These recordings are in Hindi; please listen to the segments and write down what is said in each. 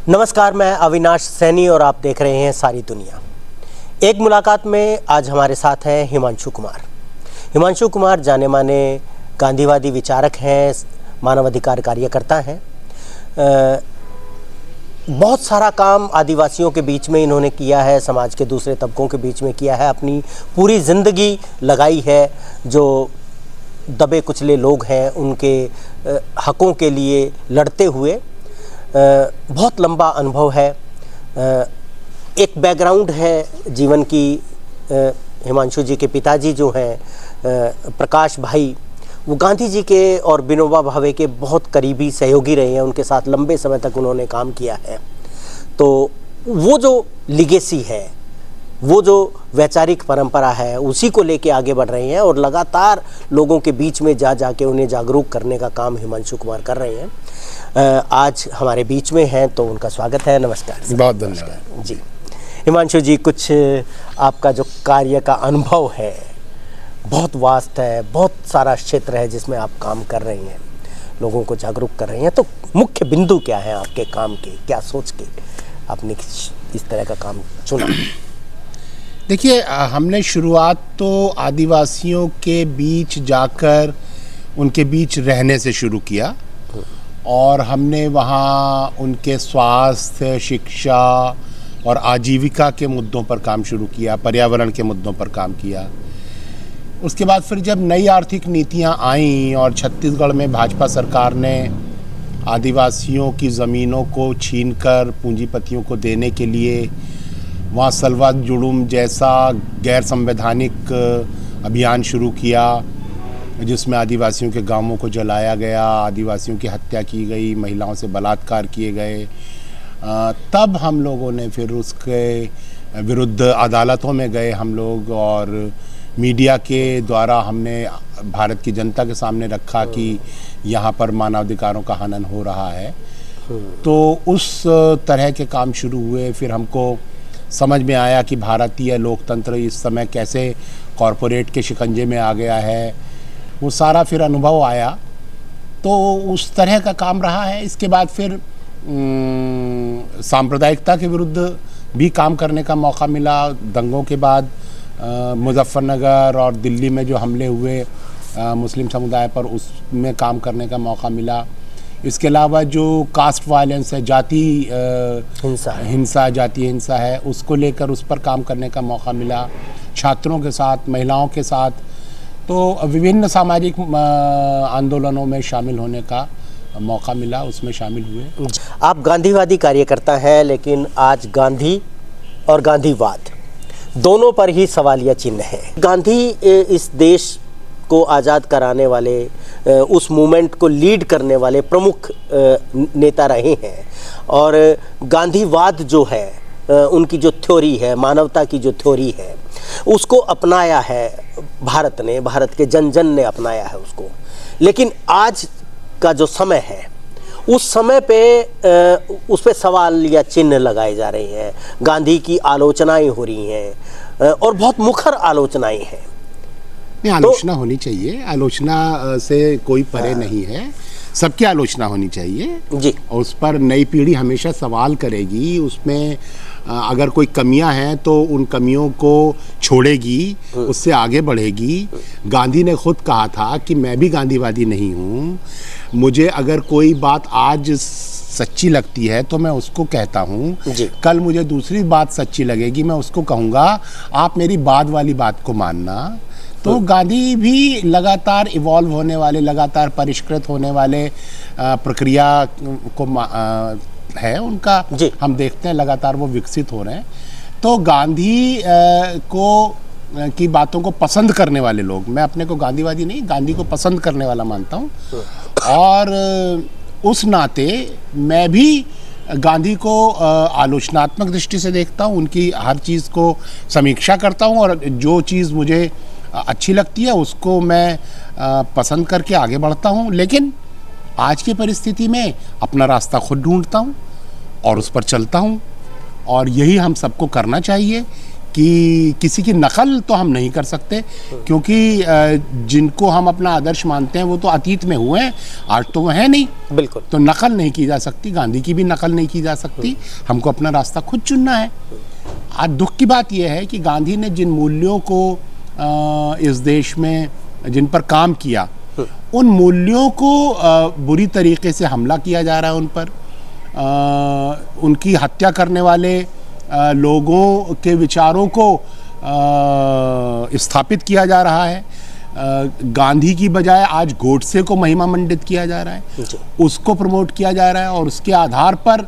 नमस्कार, मैं अविनाश सैनी और आप देख रहे हैं सारी दुनिया। एक मुलाकात में आज हमारे साथ हैं हिमांशु कुमार। हिमांशु कुमार जाने माने गांधीवादी विचारक हैं, मानवाधिकार कार्यकर्ता हैं। बहुत सारा काम आदिवासियों के बीच में इन्होंने किया है, समाज के दूसरे तबकों के बीच में किया है, अपनी पूरी ज़िंदगी लगाई है। जो दबे कुचले लोग हैं उनके हकों के लिए लड़ते हुए बहुत लंबा अनुभव है, एक बैकग्राउंड है जीवन की। हिमांशु जी के पिताजी जो हैं प्रकाश भाई, वो गांधी जी के और विनोबा भावे के बहुत करीबी सहयोगी रहे हैं, उनके साथ लंबे समय तक उन्होंने काम किया है। तो वो जो लिगेसी है, वो जो वैचारिक परंपरा है, उसी को लेके आगे बढ़ रहे हैं और लगातार लोगों के बीच में जा के उन्हें जागरूक करने का काम हिमांशु कुमार कर रहे हैं। आज हमारे बीच में हैं तो उनका स्वागत है। नमस्कार सर। बहुत धन्यवाद जी। हिमांशु जी, कुछ आपका जो कार्य का अनुभव है बहुत वास्ट है, बहुत सारा क्षेत्र है जिसमें आप काम कर रहे हैं, लोगों को जागरूक कर रहे हैं। तो मुख्य बिंदु क्या है आपके काम के, क्या सोच के आपने इस तरह का काम चुना? देखिए, हमने शुरुआत तो आदिवासियों के बीच जाकर उनके बीच रहने से शुरू किया और हमने वहाँ उनके स्वास्थ्य, शिक्षा और आजीविका के मुद्दों पर काम शुरू किया, पर्यावरण के मुद्दों पर काम किया। उसके बाद फिर जब नई आर्थिक नीतियाँ आईं और छत्तीसगढ़ में भाजपा सरकार ने आदिवासियों की ज़मीनों को छीनकर पूंजीपतियों को देने के लिए वहाँ सलवा जुड़ुम जैसा गैर संवैधानिक अभियान शुरू किया, जिसमें आदिवासियों के गांवों को जलाया गया, आदिवासियों की हत्या की गई, महिलाओं से बलात्कार किए गए, तब हम लोगों ने फिर उसके विरुद्ध अदालतों में गए हम लोग और मीडिया के द्वारा हमने भारत की जनता के सामने रखा कि यहाँ पर मानवाधिकारों का हनन हो रहा है। तो उस तरह के काम शुरू हुए। फिर हमको समझ में आया कि भारतीय लोकतंत्र इस समय कैसे कॉरपोरेट के शिकंजे में आ गया है, वो सारा फिर अनुभव आया। तो उस तरह का काम रहा है। इसके बाद फिर सांप्रदायिकता के विरुद्ध भी काम करने का मौका मिला। दंगों के बाद मुजफ्फरनगर और दिल्ली में जो हमले हुए मुस्लिम समुदाय पर, उसमें काम करने का मौका मिला। इसके अलावा जो कास्ट वायलेंस है, जाति हिंसा है, उसको लेकर उस पर काम करने का मौका मिला, छात्रों के साथ, महिलाओं के साथ। तो विभिन्न सामाजिक आंदोलनों में शामिल होने का मौका मिला, उसमें शामिल हुए। आप गांधीवादी कार्यकर्ता हैं, लेकिन आज गांधी और गांधीवाद दोनों पर ही सवालिया चिन्ह है। गांधी इस देश को आज़ाद कराने वाले, उस मूवमेंट को लीड करने वाले प्रमुख नेता रहे हैं और गांधीवाद जो है, उनकी जो थ्योरी है, मानवता की जो थ्योरी है, उसको अपनाया है भारत ने, भारत के जन जन ने अपनाया है उसको। लेकिन आज का जो समय है, उस समय पे उस पे सवाल या चिन्ह लगाए जा रहे हैं। गांधी की आलोचनाएं हो रही हैं और बहुत मुखर आलोचनाएं हैं। आलोचना होनी चाहिए, आलोचना से कोई परे नहीं है, सबकी आलोचना होनी चाहिए जी। और उस पर नई पीढ़ी हमेशा सवाल करेगी। उसमें अगर कोई कमियां हैं तो उन कमियों को छोड़ेगी, उससे आगे बढ़ेगी। गांधी ने खुद कहा था कि मैं भी गांधीवादी नहीं हूँ, मुझे अगर कोई बात आज सच्ची लगती है तो मैं उसको कहता हूँ, कल मुझे दूसरी बात सच्ची लगेगी, मैं उसको कहूँगा आप मेरी बाद वाली बात को मानना। तो गांधी भी लगातार इवॉल्व होने वाले, लगातार परिष्कृत होने वाले प्रक्रिया को है उनका, हम देखते हैं लगातार वो विकसित हो रहे हैं। तो गांधी की बातों को पसंद करने वाले लोग, मैं अपने को गांधीवादी नहीं, गांधी को पसंद करने वाला मानता हूँ और उस नाते मैं भी गांधी को आलोचनात्मक दृष्टि से देखता हूँ, उनकी हर चीज़ को समीक्षा करता हूँ और जो चीज़ मुझे अच्छी लगती है उसको मैं पसंद करके आगे बढ़ता हूँ। लेकिन आज की परिस्थिति में अपना रास्ता खुद ढूंढता हूँ और उस पर चलता हूँ और यही हम सबको करना चाहिए कि किसी की नकल तो हम नहीं कर सकते, क्योंकि जिनको हम अपना आदर्श मानते हैं वो तो अतीत में हुए हैं, आज तो वो है नहीं। बिल्कुल। तो नकल नहीं की जा सकती, गांधी की भी नकल नहीं की जा सकती, हमको अपना रास्ता खुद चुनना है। आज दुख की बात यह है कि गांधी ने जिन मूल्यों को इस देश में जिन पर काम किया, उन मूल्यों को बुरी तरीके से हमला किया जा रहा है उन पर। उनकी हत्या करने वाले लोगों के विचारों को स्थापित किया जा रहा है। गांधी की बजाय आज गोडसे को महिमा मंडित किया जा रहा है, उसको प्रमोट किया जा रहा है, और उसके आधार पर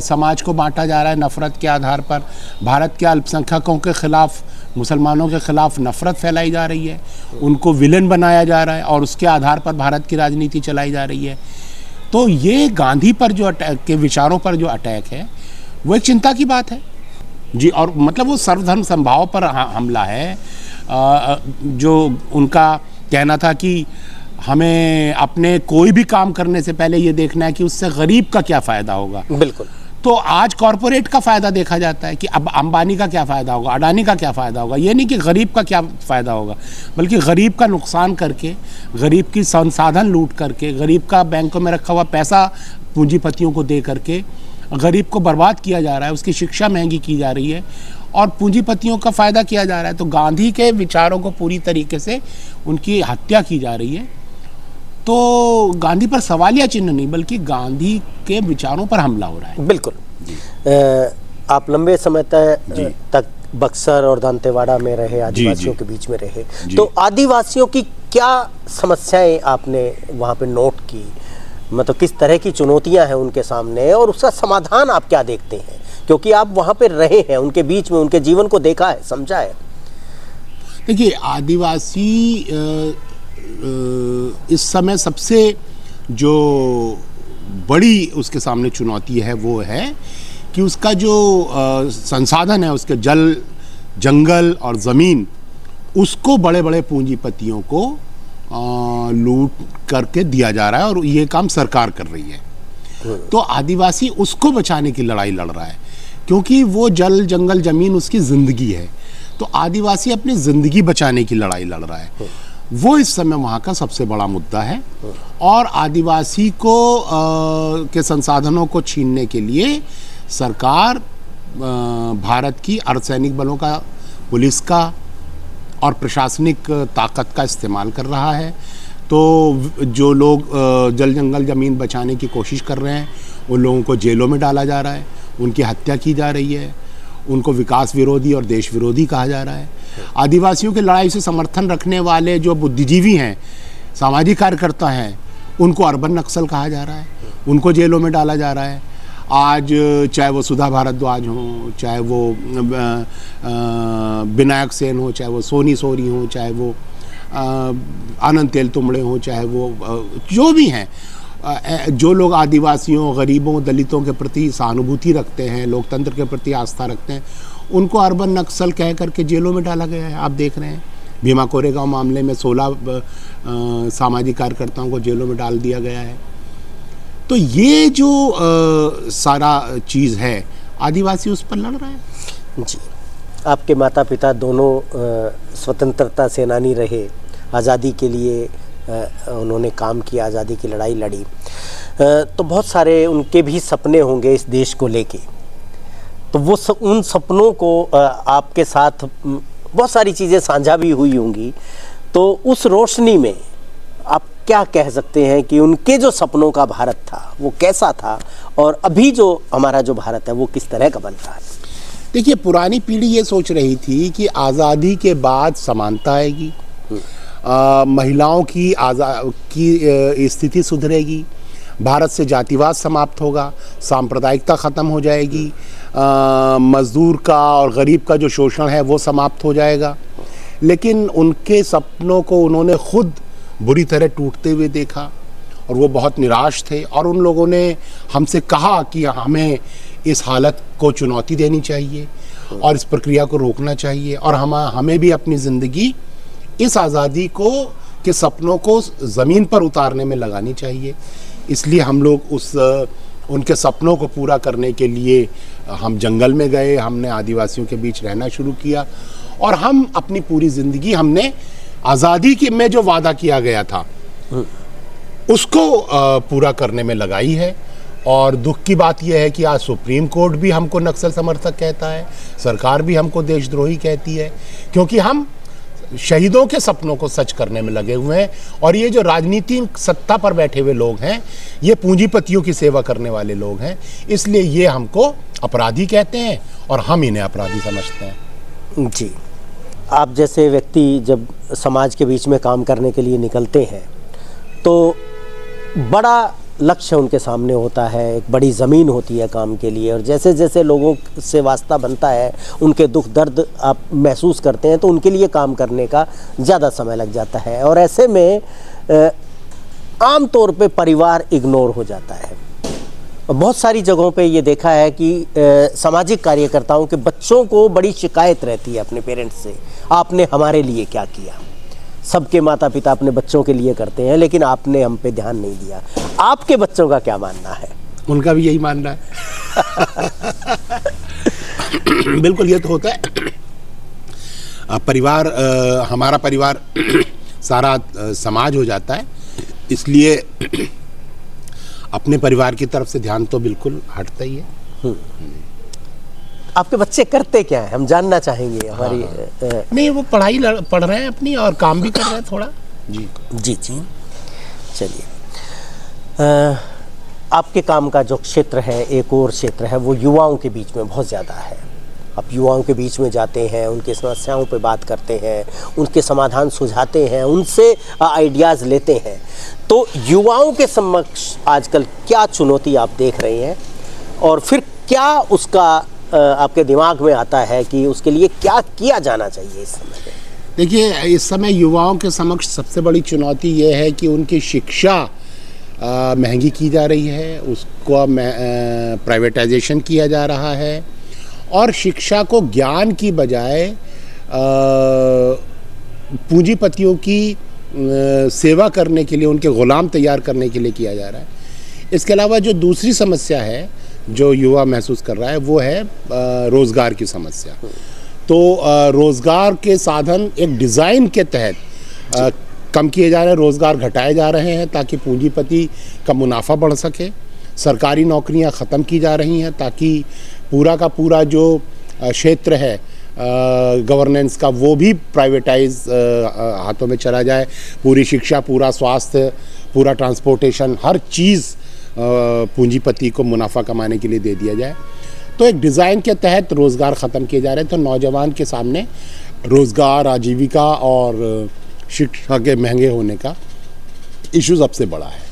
समाज को बांटा जा रहा है, नफरत के आधार पर। भारत के अल्पसंख्यकों के खिलाफ, मुसलमानों के खिलाफ नफरत फैलाई जा रही है, उनको विलेन बनाया जा रहा है, और उसके आधार पर भारत की राजनीति चलाई जा रही है। तो ये गांधी पर जो अटैक के विचारों पर जो अटैक है वो एक चिंता की बात है जी। और मतलब वो सर्वधर्म समभाव पर हमला है। जो उनका कहना था कि हमें अपने कोई भी काम करने से पहले ये देखना है कि उससे गरीब का क्या फ़ायदा होगा। बिल्कुल। तो आज कॉरपोरेट का फ़ायदा देखा जाता है कि अब अंबानी का क्या फ़ायदा होगा, अडानी का क्या फ़ायदा होगा। ये नहीं कि गरीब का क्या फ़ायदा होगा, बल्कि गरीब का नुकसान करके, गरीब की संसाधन लूट करके, गरीब का बैंकों में रखा हुआ पैसा पूंजीपतियों को दे करके गरीब को बर्बाद किया जा रहा है, उसकी शिक्षा महंगी की जा रही है और पूंजीपतियों का फ़ायदा किया जा रहा है। तो गांधी के विचारों को पूरी तरीके से उनकी हत्या की जा रही है। तो गांधी पर सवालिया चिन्ह नहीं, बल्कि गांधी के विचारों पर हमला हो रहा है। बिल्कुल। आप लंबे समय तक बक्सर और दंतेवाड़ा में रहे, आदिवासियों के बीच में रहे, तो आदिवासियों की क्या समस्याएं आपने वहाँ पे नोट की? मतलब किस तरह की चुनौतियां हैं उनके सामने और उसका समाधान आप क्या देखते हैं? क्योंकि आप वहाँ पे रहे हैं, उनके बीच में उनके जीवन को देखा है, समझा है। देखिए, आदिवासी इस समय सबसे जो बड़ी उसके सामने चुनौती है वो है कि उसका जो संसाधन है, उसके जल, जंगल और ज़मीन, उसको बड़े बड़े पूंजीपतियों को लूट करके दिया जा रहा है और ये काम सरकार कर रही है। तो आदिवासी उसको बचाने की लड़ाई लड़ रहा है, क्योंकि वो जल, जंगल, ज़मीन उसकी ज़िंदगी है। तो आदिवासी अपनी ज़िंदगी बचाने की लड़ाई लड़ रहा है। वो इस समय वहाँ का सबसे बड़ा मुद्दा है। और आदिवासी को के संसाधनों को छीनने के लिए सरकार भारत की अर्धसैनिक बलों का, पुलिस का और प्रशासनिक ताकत का इस्तेमाल कर रहा है। तो जो लोग जल, जंगल, ज़मीन बचाने की कोशिश कर रहे हैं, उन लोगों को जेलों में डाला जा रहा है, उनकी हत्या की जा रही है, उनको विकास विरोधी और देश विरोधी कहा जा रहा है। आदिवासियों की लड़ाई से समर्थन रखने वाले जो बुद्धिजीवी हैं, सामाजिक कार्यकर्ता हैं, उनको अर्बन नक्सल कहा जा रहा है, उनको जेलों में डाला जा रहा है। आज चाहे वो सुधा भारद्वाज हो, चाहे वो विनायक सेन हो, चाहे वो सोनी सोरी हो, चाहे वो आनंद तेलतुंबड़े हो, चाहे वो जो भी हैं, जो लोग आदिवासियों, गरीबों, दलितों के प्रति सहानुभूति रखते हैं, लोकतंत्र के प्रति आस्था रखते हैं, उनको अर्बन नक्सल कह करके जेलों में डाला गया है। आप देख रहे हैं भीमा कोरेगांव मामले में 16 सामाजिक कार्यकर्ताओं को जेलों में डाल दिया गया है। तो ये जो सारा चीज़ है, आदिवासी उस पर लड़ रहा है। जी, आपके माता पिता दोनों स्वतंत्रता सेनानी रहे, आज़ादी के लिए उन्होंने काम किया, आज़ादी की लड़ाई लड़ी। तो बहुत सारे उनके भी सपने होंगे इस देश को लेके। तो वो उन सपनों को आपके साथ बहुत सारी चीज़ें साझा भी हुई होंगी। तो उस रोशनी में आप क्या कह सकते हैं कि उनके जो सपनों का भारत था वो कैसा था, और अभी जो हमारा जो भारत है वो किस तरह का बन रहा है? देखिए, पुरानी पीढ़ी ये सोच रही थी कि आज़ादी के बाद समानता आएगी, महिलाओं की स्थिति सुधरेगी, भारत से जातिवाद समाप्त होगा, सांप्रदायिकता ख़त्म हो जाएगी, मज़दूर का और गरीब का जो शोषण है वो समाप्त हो जाएगा। लेकिन उनके सपनों को उन्होंने खुद बुरी तरह टूटते हुए देखा और वो बहुत निराश थे। और उन लोगों ने हमसे कहा कि हमें इस हालत को चुनौती देनी चाहिए और इस प्रक्रिया को रोकना चाहिए, और हमें भी अपनी ज़िंदगी इस आज़ादी के सपनों को ज़मीन पर उतारने में लगानी चाहिए। इसलिए हम लोग उनके सपनों को पूरा करने के लिए हम जंगल में गए, हमने आदिवासियों के बीच रहना शुरू किया और हम अपनी पूरी ज़िंदगी हमने आज़ादी की में जो वादा किया गया था उसको पूरा करने में लगाई है। और दुख की बात यह है कि आज सुप्रीम कोर्ट भी हमको नक्सल समर्थक कहता है, सरकार भी हमको देशद्रोही कहती है, क्योंकि हम शहीदों के सपनों को सच करने में लगे हुए हैं। और ये जो राजनीतिक सत्ता पर बैठे हुए लोग हैं, ये पूंजीपतियों की सेवा करने वाले लोग हैं, इसलिए ये हमको अपराधी कहते हैं और हम इन्हें अपराधी समझते हैं। जी, आप जैसे व्यक्ति जब समाज के बीच में काम करने के लिए निकलते हैं तो बड़ा लक्ष्य उनके सामने होता है, एक बड़ी ज़मीन होती है काम के लिए, और जैसे जैसे लोगों से वास्ता बनता है, उनके दुख दर्द आप महसूस करते हैं, तो उनके लिए काम करने का ज़्यादा समय लग जाता है। और ऐसे में आम तौर पे परिवार इग्नोर हो जाता है। बहुत सारी जगहों पे ये देखा है कि सामाजिक कार्यकर्ताओं के बच्चों को बड़ी शिकायत रहती है अपने पेरेंट्स से, आपने हमारे लिए क्या किया। सबके माता पिता अपने बच्चों के लिए करते हैं, लेकिन आपने हम पे ध्यान नहीं दिया। आपके बच्चों का क्या मानना है? उनका भी यही मानना है। बिल्कुल, ये तो होता है। परिवार, हमारा परिवार सारा समाज हो जाता है, इसलिए अपने परिवार की तरफ से ध्यान तो बिल्कुल हटता ही है। आपके बच्चे करते क्या है, हम जानना चाहेंगे। हमारी नहीं, वो पढ़ाई पढ़ रहे हैं अपनी और काम भी कर रहे हैं थोड़ा। जी जी जी, चलिए। आपके काम का जो क्षेत्र है, एक और क्षेत्र है, वो युवाओं के बीच में बहुत ज़्यादा है। आप युवाओं के बीच में जाते हैं, उनकी समस्याओं पे बात करते हैं, उनके समाधान सुझाते हैं, उनसे आइडियाज़ लेते हैं। तो युवाओं के समक्ष आजकल क्या चुनौती आप देख रहे हैं, और फिर क्या उसका आपके दिमाग में आता है कि उसके लिए क्या किया जाना चाहिए इस समय पे? देखिए, इस समय युवाओं के समक्ष सबसे बड़ी चुनौती ये है कि उनकी शिक्षा महंगी की जा रही है, उसको प्राइवेटाइजेशन किया जा रहा है, और शिक्षा को ज्ञान की बजाय पूंजीपतियों की सेवा करने के लिए, उनके गुलाम तैयार करने के लिए किया जा रहा है। इसके अलावा जो दूसरी समस्या है जो युवा महसूस कर रहा है, वो है रोज़गार की समस्या। तो रोज़गार के साधन एक डिज़ाइन के तहत कम किए जा रहे हैं, रोज़गार घटाए जा रहे हैं ताकि पूंजीपति का मुनाफा बढ़ सके। सरकारी नौकरियां ख़त्म की जा रही हैं ताकि पूरा का पूरा जो क्षेत्र है गवर्नेंस का, वो भी प्राइवेटाइज हाथों में चला जाए। पूरी शिक्षा, पूरा स्वास्थ्य, पूरा ट्रांसपोर्टेशन, हर चीज़ पूंजीपति को मुनाफा कमाने के लिए दे दिया जाए। तो एक डिज़ाइन के तहत रोज़गार ख़त्म किए जा रहे हैं। तो नौजवान के सामने रोज़गार, आजीविका और शिक्षा के महंगे होने का इशू सबसे बड़ा है।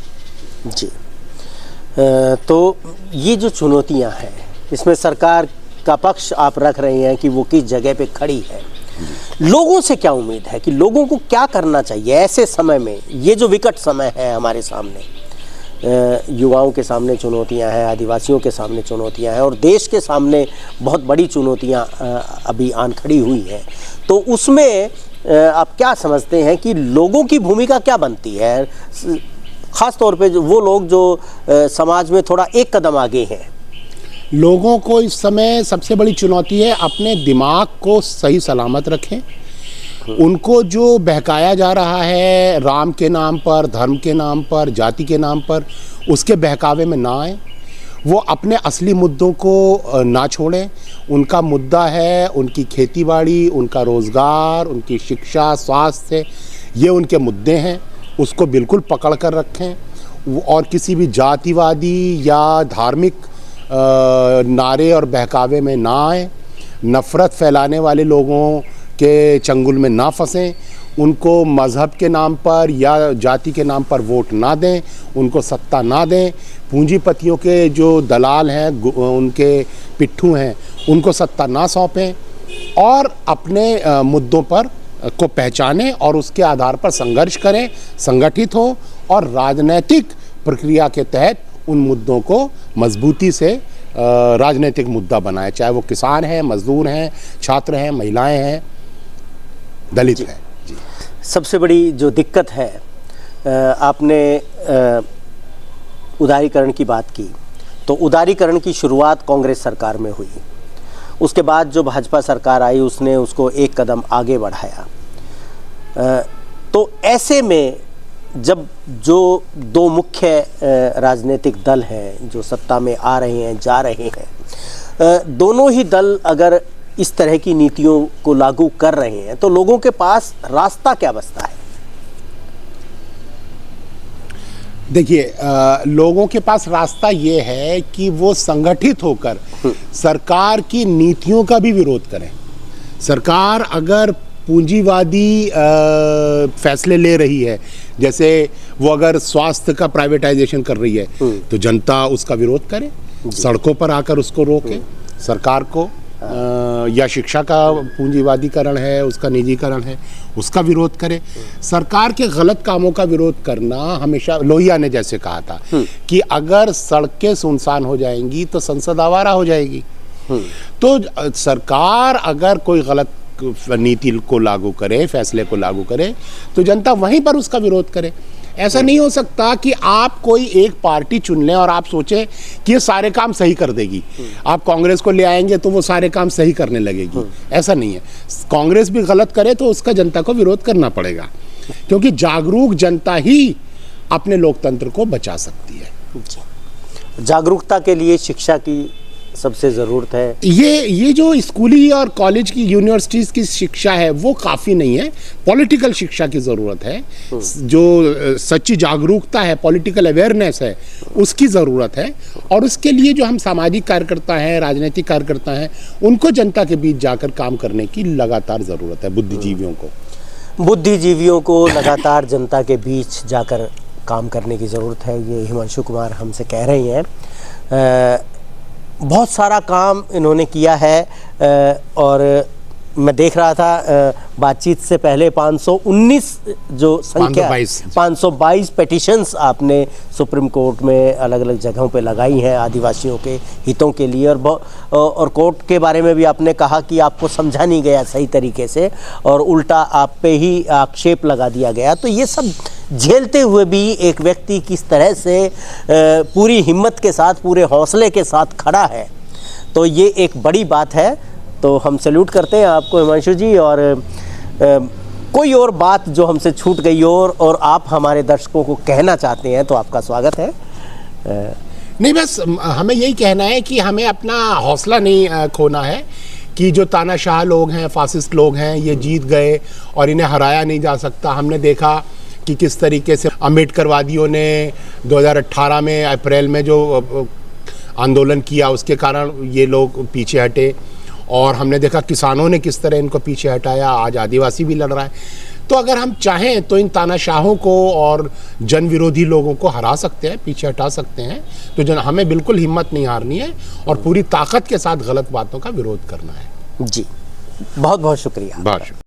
जी, तो ये जो चुनौतियां हैं, इसमें सरकार का पक्ष आप रख रहे हैं कि वो किस जगह पे खड़ी है। लोगों से क्या उम्मीद है कि लोगों को क्या करना चाहिए ऐसे समय में? ये जो विकट समय है हमारे सामने, युवाओं के सामने चुनौतियां हैं, आदिवासियों के सामने चुनौतियां हैं, और देश के सामने बहुत बड़ी चुनौतियां अभी आन खड़ी हुई हैं। तो उसमें आप क्या समझते हैं कि लोगों की भूमिका क्या बनती है, ख़ास तौर पे वो लोग जो समाज में थोड़ा एक कदम आगे हैं? लोगों को इस समय सबसे बड़ी चुनौती है अपने दिमाग को सही सलामत रखें। उनको जो बहकाया जा रहा है राम के नाम पर, धर्म के नाम पर, जाति के नाम पर, उसके बहकावे में ना आए। वो अपने असली मुद्दों को ना छोड़ें। उनका मुद्दा है उनकी खेतीबाड़ी, उनका रोज़गार, उनकी शिक्षा, स्वास्थ्य, ये उनके मुद्दे हैं। उसको बिल्कुल पकड़ कर रखें और किसी भी जातिवादी या धार्मिक नारे और बहकावे में ना आए। नफ़रत फैलाने वाले लोगों के चंगुल में ना फंसें। उनको मज़हब के नाम पर या जाति के नाम पर वोट ना दें, उनको सत्ता ना दें। पूंजीपतियों के जो दलाल हैं, उनके पिट्ठू हैं, उनको सत्ता ना सौंपें और अपने मुद्दों पर को पहचानें और उसके आधार पर संघर्ष करें, संगठित हो और राजनीतिक प्रक्रिया के तहत उन मुद्दों को मजबूती से राजनीतिक मुद्दा बनाए, चाहे वो किसान हैं, मजदूर हैं, छात्र हैं, महिलाएं हैं, दलित हैं। जी। सबसे बड़ी जो दिक्कत है, आपने उदारीकरण की बात की, तो उदारीकरण की शुरुआत कांग्रेस सरकार में हुई। उसके बाद जो भाजपा सरकार आई उसने उसको एक कदम आगे बढ़ाया। तो ऐसे में जब जो दो मुख्य राजनीतिक दल हैं जो सत्ता में आ रहे हैं, जा रहे हैं, दोनों ही दल अगर इस तरह की नीतियों को लागू कर रहे हैं तो लोगों के पास रास्ता क्या बचता है? देखिए, लोगों के पास रास्ता ये है कि वो संगठित होकर सरकार की नीतियों का भी विरोध करें। सरकार अगर पूंजीवादी फैसले ले रही है, जैसे वो अगर स्वास्थ्य का प्राइवेटाइजेशन कर रही है, तो जनता उसका विरोध करे, सड़कों पर आकर उसको रोके सरकार को, या शिक्षा का पूंजीवादीकरण है, उसका निजीकरण है, उसका विरोध करे। सरकार के गलत कामों का विरोध करना, हमेशा लोहिया ने जैसे कहा था कि अगर सड़कें सुनसान हो जाएंगी तो संसद आवारा हो जाएगी। तो सरकार अगर कोई गलत नीति को लागू करे, फैसले को लागू करे, तो जनता वहीं पर उसका विरोध करे। ऐसा नहीं हो सकता कि आप कोई एक पार्टी चुन लें और आप सोचें कि ये सारे काम सही कर देगी। आप कांग्रेस को ले आएंगे तो वो सारे काम सही करने लगेगी, ऐसा नहीं है। कांग्रेस भी गलत करे तो उसका जनता को विरोध करना पड़ेगा, क्योंकि जागरूक जनता ही अपने लोकतंत्र को बचा सकती है। जागरूकता के लिए शिक्षा की सबसे ज़रूरत है। ये जो स्कूली और कॉलेज की, यूनिवर्सिटीज़ की शिक्षा है वो काफ़ी नहीं है। पॉलिटिकल शिक्षा की ज़रूरत है, जो सच्ची जागरूकता है, पॉलिटिकल अवेयरनेस है, उसकी ज़रूरत है। और उसके लिए जो हम सामाजिक कार्यकर्ता हैं, राजनीतिक कार्यकर्ता हैं, उनको जनता के बीच जाकर काम करने की लगातार ज़रूरत है। बुद्धिजीवियों को लगातार जनता के बीच जाकर काम करने की ज़रूरत है, ये हिमांशु कुमार हमसे कह रही हैं। बहुत सारा काम इन्होंने किया है और मैं देख रहा था बातचीत से पहले 519 जो संख्या 522 पिटीशंस आपने सुप्रीम कोर्ट में अलग अलग जगहों पे लगाई हैं आदिवासियों के हितों के लिए, और कोर्ट के बारे में भी आपने कहा कि आपको समझा नहीं गया सही तरीके से और उल्टा आप पे ही आक्षेप लगा दिया गया। तो ये सब झेलते हुए भी एक व्यक्ति किस तरह से पूरी हिम्मत के साथ, पूरे हौसले के साथ खड़ा है, तो ये एक बड़ी बात है। तो हम सैल्यूट करते हैं आपको हिमांशु जी। और कोई और बात जो हमसे छूट गई और आप हमारे दर्शकों को कहना चाहते हैं तो आपका स्वागत है। नहीं, बस हमें यही कहना है कि हमें अपना हौसला नहीं खोना है कि जो तानाशाह लोग हैं, फासिस्ट लोग हैं, ये जीत गए और इन्हें हराया नहीं जा सकता। हमने देखा कि किस तरीके से अम्बेडकरवादियों ने 2018 में अप्रैल में जो आंदोलन किया, उसके कारण ये लोग पीछे हटे, और हमने देखा किसानों ने किस तरह इनको पीछे हटाया। आज आदिवासी भी लड़ रहा है। तो अगर हम चाहें तो इन तानाशाहों को और जन विरोधी लोगों को हरा सकते हैं, पीछे हटा सकते हैं। तो हमें बिल्कुल हिम्मत नहीं हारनी है और पूरी ताकत के साथ गलत बातों का विरोध करना है। जी, बहुत बहुत शुक्रिया। बहुत शुक्रिया।